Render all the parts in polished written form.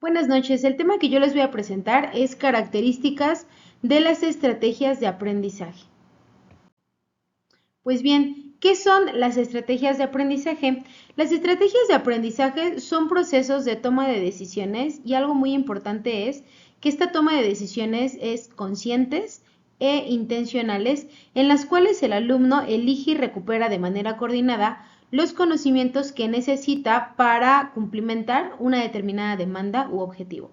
Buenas noches, el tema que yo les voy a presentar es características de las estrategias de aprendizaje. Pues bien, ¿qué son las estrategias de aprendizaje? Las estrategias de aprendizaje son procesos de toma de decisiones y algo muy importante es que esta toma de decisiones es conscientes e intencionales en las cuales el alumno elige y recupera de manera coordinada los conocimientos que necesita para cumplimentar una determinada demanda u objetivo,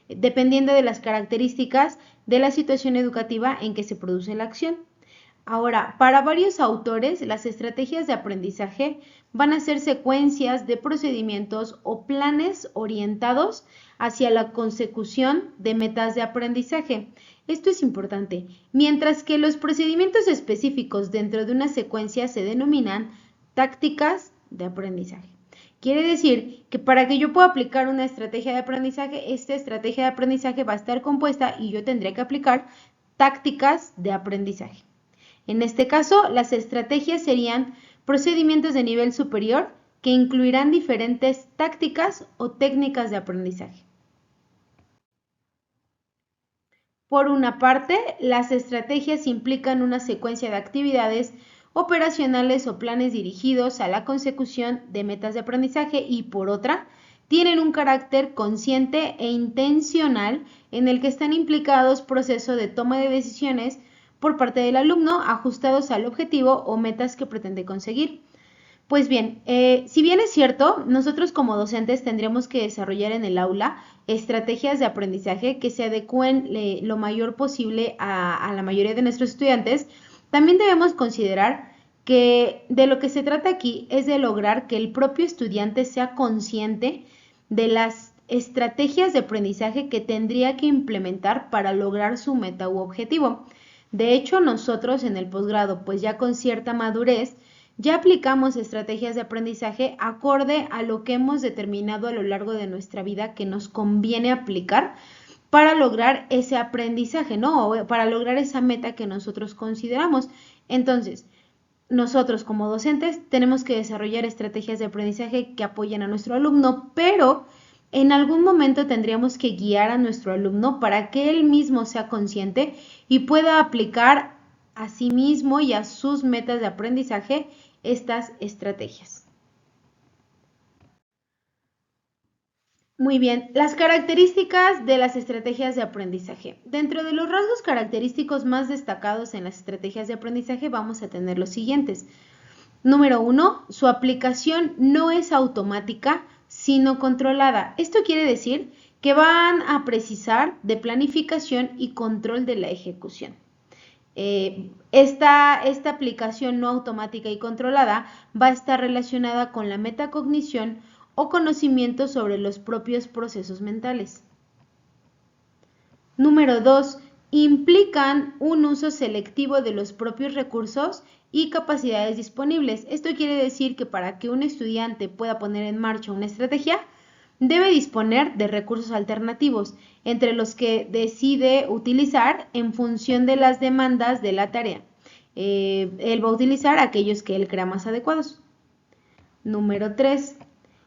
dependiendo de las características de la situación educativa en que se produce la acción. Ahora, para varios autores, las estrategias de aprendizaje van a ser secuencias de procedimientos o planes orientados hacia la consecución de metas de aprendizaje. Esto es importante, mientras que los procedimientos específicos dentro de una secuencia se denominan tácticas de aprendizaje. Quiere decir que para que yo pueda aplicar una estrategia de aprendizaje, esta estrategia de aprendizaje va a estar compuesta y yo tendré que aplicar tácticas de aprendizaje. En este caso, las estrategias serían procedimientos de nivel superior que incluirán diferentes tácticas o técnicas de aprendizaje. Por una parte, las estrategias implican una secuencia de actividades operacionales o planes dirigidos a la consecución de metas de aprendizaje y por otra, tienen un carácter consciente e intencional en el que están implicados procesos de toma de decisiones por parte del alumno ajustados al objetivo o metas que pretende conseguir. Pues bien, si bien es cierto, nosotros como docentes tendremos que desarrollar en el aula estrategias de aprendizaje que se adecúen lo mayor posible a la mayoría de nuestros estudiantes, también debemos considerar que de lo que se trata aquí es de lograr que el propio estudiante sea consciente de las estrategias de aprendizaje que tendría que implementar para lograr su meta u objetivo. De hecho, nosotros en el posgrado, pues ya con cierta madurez, ya aplicamos estrategias de aprendizaje acorde a lo que hemos determinado a lo largo de nuestra vida que nos conviene aplicar para lograr ese aprendizaje, ¿no? O para lograr esa meta que nosotros consideramos. Entonces, nosotros como docentes tenemos que desarrollar estrategias de aprendizaje que apoyen a nuestro alumno, pero en algún momento tendríamos que guiar a nuestro alumno para que él mismo sea consciente y pueda aplicar a sí mismo y a sus metas de aprendizaje estas estrategias. Muy bien, las características de las estrategias de aprendizaje. Dentro de los rasgos característicos más destacados en las estrategias de aprendizaje vamos a tener los siguientes. Número 1, su aplicación no es automática, sino controlada. Esto quiere decir que van a precisar de planificación y control de la ejecución. Esta aplicación no automática y controlada va a estar relacionada con la metacognición o conocimiento sobre los propios procesos mentales. Número 2. Implican un uso selectivo de los propios recursos y capacidades disponibles. Esto quiere decir que para que un estudiante pueda poner en marcha una estrategia, debe disponer de recursos alternativos, entre los que decide utilizar en función de las demandas de la tarea. Él va a utilizar aquellos que él crea más adecuados. Número 3.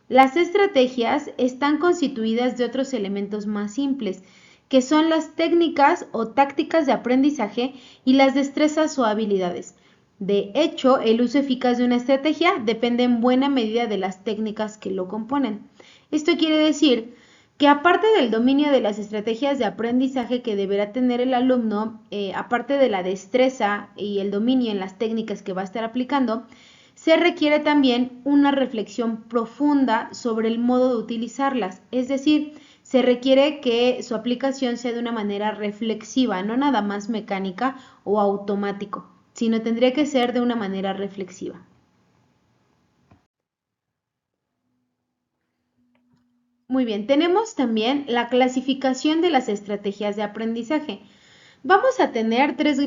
Las estrategias están constituidas de otros elementos más simples, que son las técnicas o tácticas de aprendizaje y las destrezas o habilidades. De hecho, el uso eficaz de una estrategia depende en buena medida de las técnicas que lo componen. Esto quiere decir que aparte del dominio de las estrategias de aprendizaje que deberá tener el alumno, aparte de la destreza y el dominio en las técnicas que va a estar aplicando, se requiere también una reflexión profunda sobre el modo de utilizarlas, es decir, se requiere que su aplicación sea de una manera reflexiva, no nada más mecánica o automático, sino tendría que ser de una manera reflexiva. Muy bien, tenemos también la clasificación de las estrategias de aprendizaje. Vamos a tener tres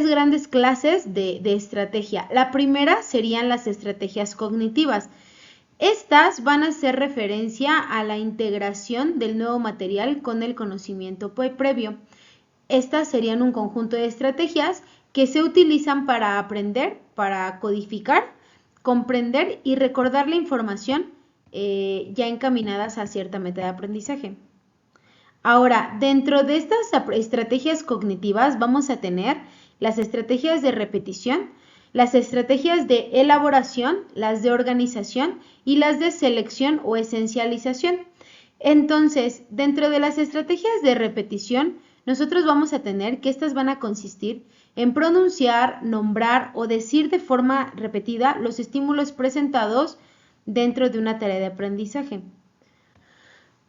grandes clases de estrategia. La primera serían las estrategias cognitivas. Estas van a hacer referencia a la integración del nuevo material con el conocimiento previo. Estas serían un conjunto de estrategias que se utilizan para aprender, para codificar, comprender y recordar la información ya encaminadas a cierta meta de aprendizaje. Ahora, dentro de estas estrategias cognitivas vamos a tener las estrategias de repetición, las estrategias de elaboración, las de organización y las de selección o esencialización. Entonces, dentro de las estrategias de repetición, nosotros vamos a tener que estas van a consistir en pronunciar, nombrar o decir de forma repetida los estímulos presentados dentro de una tarea de aprendizaje.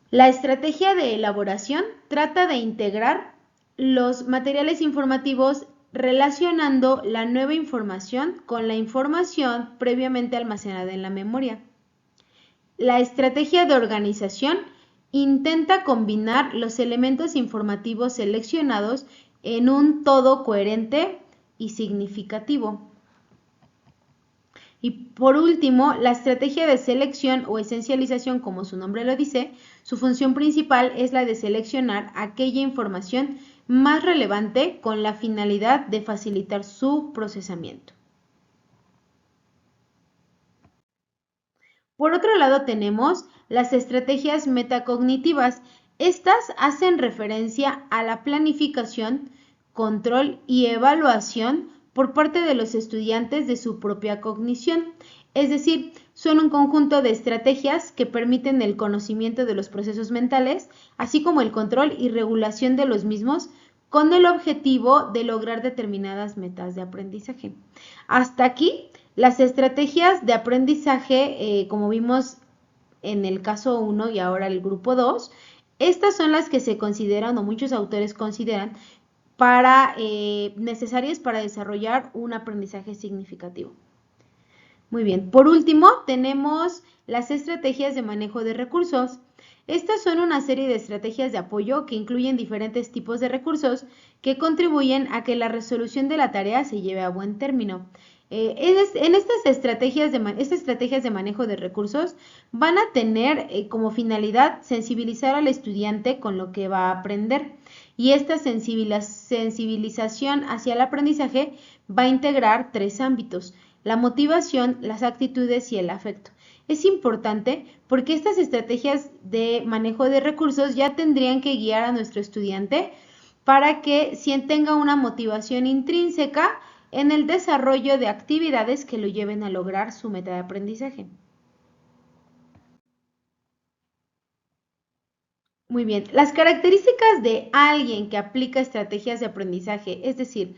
La estrategia de elaboración trata de integrar los materiales informativos relacionando la nueva información con la información previamente almacenada en la memoria. La estrategia de organización intenta combinar los elementos informativos seleccionados en un todo coherente y significativo. Y por último, la estrategia de selección o esencialización, como su nombre lo dice, su función principal es la de seleccionar aquella información más relevante con la finalidad de facilitar su procesamiento. Por otro lado tenemos las estrategias metacognitivas. Estas hacen referencia a la planificación, control y evaluación por parte de los estudiantes de su propia cognición. Es decir, son un conjunto de estrategias que permiten el conocimiento de los procesos mentales, así como el control y regulación de los mismos, con el objetivo de lograr determinadas metas de aprendizaje. Hasta aquí, las estrategias de aprendizaje, como vimos en el caso 1 y ahora el grupo 2, estas son las que se consideran o muchos autores consideran necesarias para desarrollar un aprendizaje significativo. Muy bien, por último tenemos las estrategias de manejo de recursos. Estas son una serie de estrategias de apoyo que incluyen diferentes tipos de recursos que contribuyen a que la resolución de la tarea se lleve a buen término. En estas estrategias de manejo de recursos van a tener como finalidad sensibilizar al estudiante con lo que va a aprender, y esta sensibilización hacia el aprendizaje va a integrar 3 ámbitos: la motivación, las actitudes y el afecto. Es importante porque estas estrategias de manejo de recursos ya tendrían que guiar a nuestro estudiante para que tenga una motivación intrínseca en el desarrollo de actividades que lo lleven a lograr su meta de aprendizaje. Muy bien, las características de alguien que aplica estrategias de aprendizaje, es decir,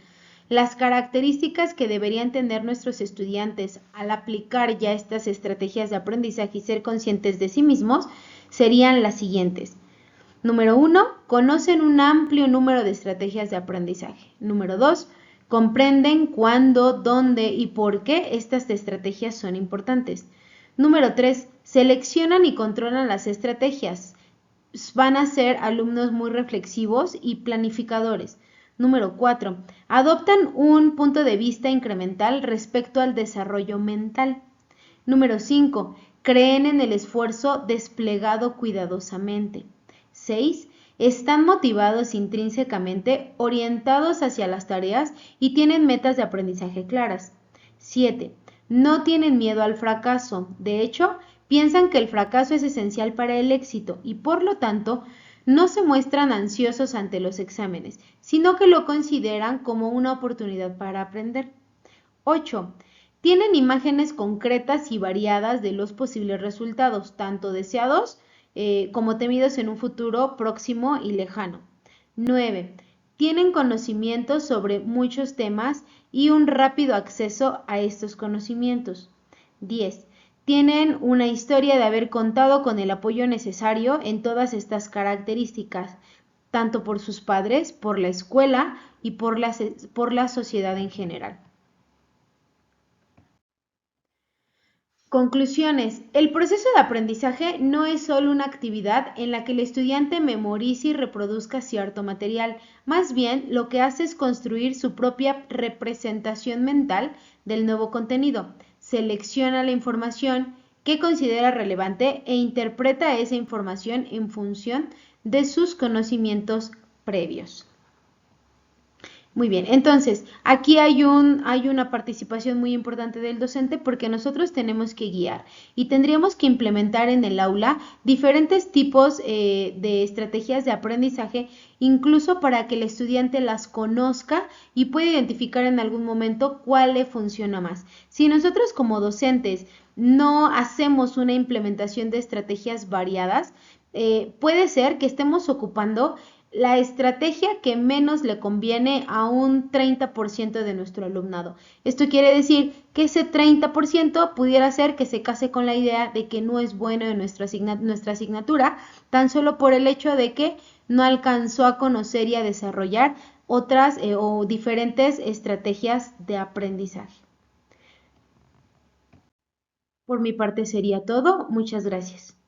las características que deberían tener nuestros estudiantes al aplicar ya estas estrategias de aprendizaje y ser conscientes de sí mismos, serían las siguientes. Número 1, conocen un amplio número de estrategias de aprendizaje. Número 2, comprenden cuándo, dónde y por qué estas estrategias son importantes. Número 3, seleccionan y controlan las estrategias. Van a ser alumnos muy reflexivos y planificadores. Número 4, adoptan un punto de vista incremental respecto al desarrollo mental. Número 5, creen en el esfuerzo desplegado cuidadosamente. 6, están motivados intrínsecamente, orientados hacia las tareas y tienen metas de aprendizaje claras. 7. No tienen miedo al fracaso. De hecho, piensan que el fracaso es esencial para el éxito y por lo tanto no se muestran ansiosos ante los exámenes, sino que lo consideran como una oportunidad para aprender. 8. Tienen imágenes concretas y variadas de los posibles resultados, tanto deseados como temidos en un futuro próximo y lejano. 9. Tienen conocimientos sobre muchos temas y un rápido acceso a estos conocimientos. 10. Tienen una historia de haber contado con el apoyo necesario en todas estas características, tanto por sus padres, por la escuela y por la sociedad en general. Conclusiones. El proceso de aprendizaje no es solo una actividad en la que el estudiante memorice y reproduzca cierto material, más bien lo que hace es construir su propia representación mental del nuevo contenido. Selecciona la información que considera relevante e interpreta esa información en función de sus conocimientos previos. Muy bien, entonces aquí hay una participación muy importante del docente porque nosotros tenemos que guiar y tendríamos que implementar en el aula diferentes tipos de estrategias de aprendizaje, incluso para que el estudiante las conozca y pueda identificar en algún momento cuál le funciona más. Si nosotros como docentes no hacemos una implementación de estrategias variadas, puede ser que estemos ocupando la estrategia que menos le conviene a un 30% de nuestro alumnado. Esto quiere decir que ese 30% pudiera ser que se case con la idea de que no es bueno en nuestra asignatura, tan solo por el hecho de que no alcanzó a conocer y a desarrollar otras o diferentes estrategias de aprendizaje. Por mi parte sería todo. Muchas gracias.